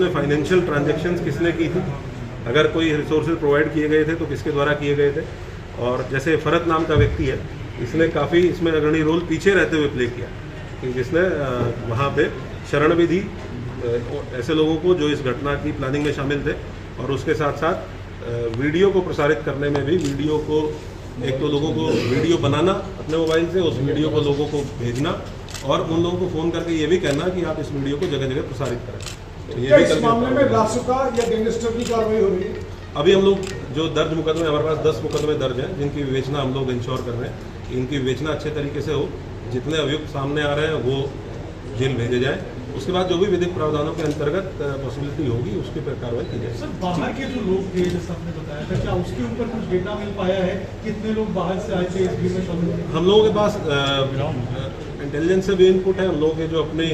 में financial transactions किसने की थी, अगर कोई रिसोर्सेज प्रोवाइड किए गए थे तो किसके द्वारा किए गए थे। और जैसे फरत नाम का व्यक्ति है, इसने काफ़ी इसमें अग्रणी रोल पीछे रहते हुए प्ले किया, कि जिसने वहाँ पे शरण भी दी ऐसे लोगों को जो इस घटना की प्लानिंग में शामिल थे। और उसके साथ साथ वीडियो को प्रसारित करने में भी, वीडियो को एक तो लोगों को वीडियो बनाना अपने मोबाइल से, उस वीडियो को लोगों को भेजना और उन लोगों को फ़ोन करके ये भी कहना कि आप इस वीडियो को जगह जगह प्रसारित करें। तो ये भी इस मामले में रासुका या गैंगस्टर की कार्रवाई हो रही है। अभी हम लोग जो दर्ज मुकदमे, हमारे पास 10 मुकदमे दर्ज हैं जिनकी विवेचना हम लोग इंश्योर कर रहे हैं कि इनकी विवेचना अच्छे तरीके से हो। जितने अभियुक्त सामने आ रहे हैं वो जेल भेजे जाए, उसके बाद जो भी विधिक प्रावधानों के अंतर्गत पॉसिबिलिटी होगी उसकी पर कार्रवाई की जाए। सर, बाहर के जो लोग थे जैसे आपने बताया था, क्या उसके ऊपर कुछ डेटा मिल पाया है, कितने लोग बाहर से आए थे इस भीड़ में शामिल थे? हम लोगों के पास इंटेलिजेंस से भी इनपुट है, हम लोग के जो अपने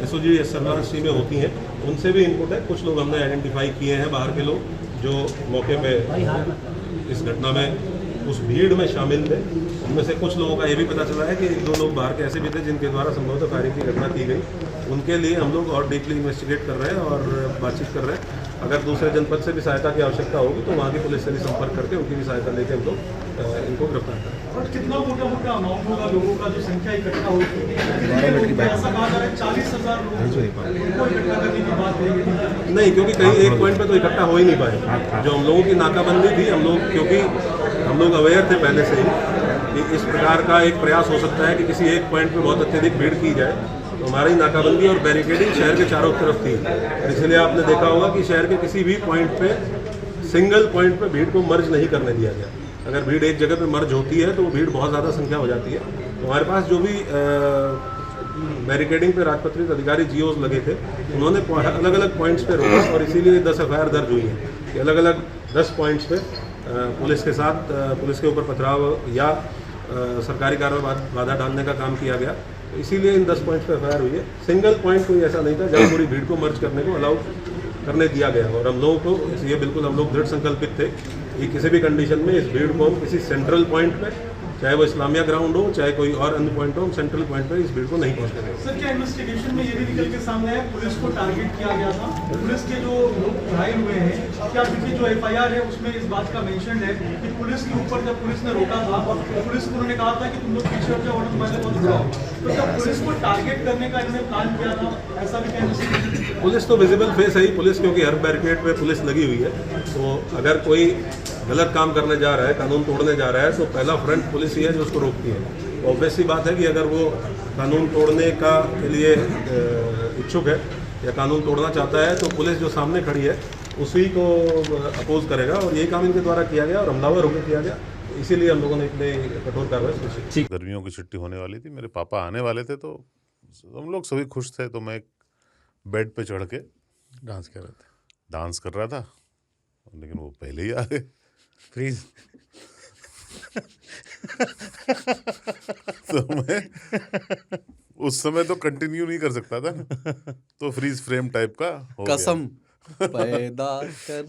एसओजी सर्वेलेंस टीमें होती हैं उनसे भी इनपुट है। कुछ लोग हमने आइडेंटिफाई किए हैं बाहर के लोग जो मौके पे इस घटना में उस भीड़ में शामिल थे। उनमें से कुछ लोगों का ये भी पता चला है कि 1-2 लोग बाहर के ऐसे भी थे जिनके द्वारा संभवतः फायरिंग की घटना की गई। उनके लिए हम लोग और डीपली इन्वेस्टिगेट कर रहे हैं और बातचीत कर रहे हैं। अगर दूसरे जनपद से भी सहायता की आवश्यकता होगी तो वहाँ की पुलिस से भी संपर्क करके उनकी भी सहायता लेकर हम लोग इनको गिरफ्तार करें। और कितना मोटा अमाउंट होगा लोगों का जो संख्या इकट्ठा होगी? ऐसा कहा जा रहा है 40,000 लोगों को इकट्ठा करने की बात है। नहीं, क्योंकि कहीं एक पॉइंट पे तो इकट्ठा हो ही नहीं पाए। जो हम लोगों की नाकाबंदी थी, हम लोग क्योंकि हम लोग अवेयर थे पहले से ही कि इस प्रकार का एक प्रयास हो सकता है कि किसी एक पॉइंट पे बहुत अत्यधिक भीड़ की जाए, तो हमारी नाकाबंदी और बैरिकेडिंग शहर के चारों तरफ थी। इसलिए आपने देखा होगा कि शहर के किसी भी पॉइंट पे, सिंगल पॉइंट पे भीड़ को मर्ज नहीं करने दिया गया। अगर भीड़ एक जगह पे मर्ज होती है तो वो भीड़ बहुत ज़्यादा संख्या हो जाती है। तो हमारे पास जो भी बैरिकेडिंग पे राजपत्रित अधिकारी जीओज लगे थे, उन्होंने अलग अलग पॉइंट्स पे रोका और इसीलिए 10 एफआईआर दर्ज हुई है कि अलग अलग 10 पॉइंट्स पे पुलिस के साथ पुलिस के ऊपर पथराव या सरकारी कार्रवाई में बाधा डालने का काम किया गया। तो इसीलिए इन 10 पॉइंट्स पे एफआईआर हुई है। सिंगल पॉइंट कोई ऐसा नहीं था जब पूरी भीड़ को मर्ज करने को अलाउ करने दिया गया। और हम लोगों को ये बिल्कुल, हम लोग दृढ़ संकल्पित थे कि किसी भी कंडीशन में इस भीड़ को हम किसी सेंट्रल पॉइंट पे, चाहे वो इस्लामिया ग्राउंड हो चाहे कोई और अन्य पॉइंट हो, हम सेंट्रल पॉइंट पे इस भीड़ को नहीं पहुंचने देंगे। सर, क्या इन्वेस्टिगेशन में ये भी निकल के सामने है पुलिस को टारगेट किया गया था? पुलिस के जो लोग घायल हुए हैं, क्या क्योंकि जो एफआईआर है उसमें इस बात का मेंशन है कि पुलिस के ऊपर जब पुलिस ने रोका था और पुलिस को उन्होंने कहा था कि तुम लोग पीछे हट जाओ और तुम्हारे बहुत बुलाओ, तो क्या पुलिस को टारगेट करने का इन्होंने प्लान किया था? ऐसा भी क्या? पुलिस तो विजिबल फेस है ही, पुलिस क्योंकि हर बैरिकेड पे पुलिस लगी हुई है। तो अगर कोई गलत काम करने जा रहा है, कानून तोड़ने जा रहा है, तो पहला फ्रंट पुलिस ही है जो उसको रोकती है। तो ऑब्वियस सी बात है कि अगर वो कानून तोड़ने का के लिए इच्छुक है या कानून तोड़ना चाहता है तो पुलिस जो सामने खड़ी है उसी को अपोज करेगा। और यही काम इनके द्वारा किया गया और हमलावर होकर किया गया। इसीलिए हम लोगों ने इतने कठोर कार्रवाई की। गर्मियों की छुट्टी होने वाली थी, मेरे पापा आने वाले थे, तो हम लोग सभी खुश थे। तो मैं एक बेड पे चढ़ के डांस कर रहा था, लेकिन वो पहले ही आ गए। फ्रीज। तो मैं उस समय तो कंटिन्यू नहीं कर सकता था ना, तो फ्रीज फ्रेम टाइप का हो गया। कसम पैदा कर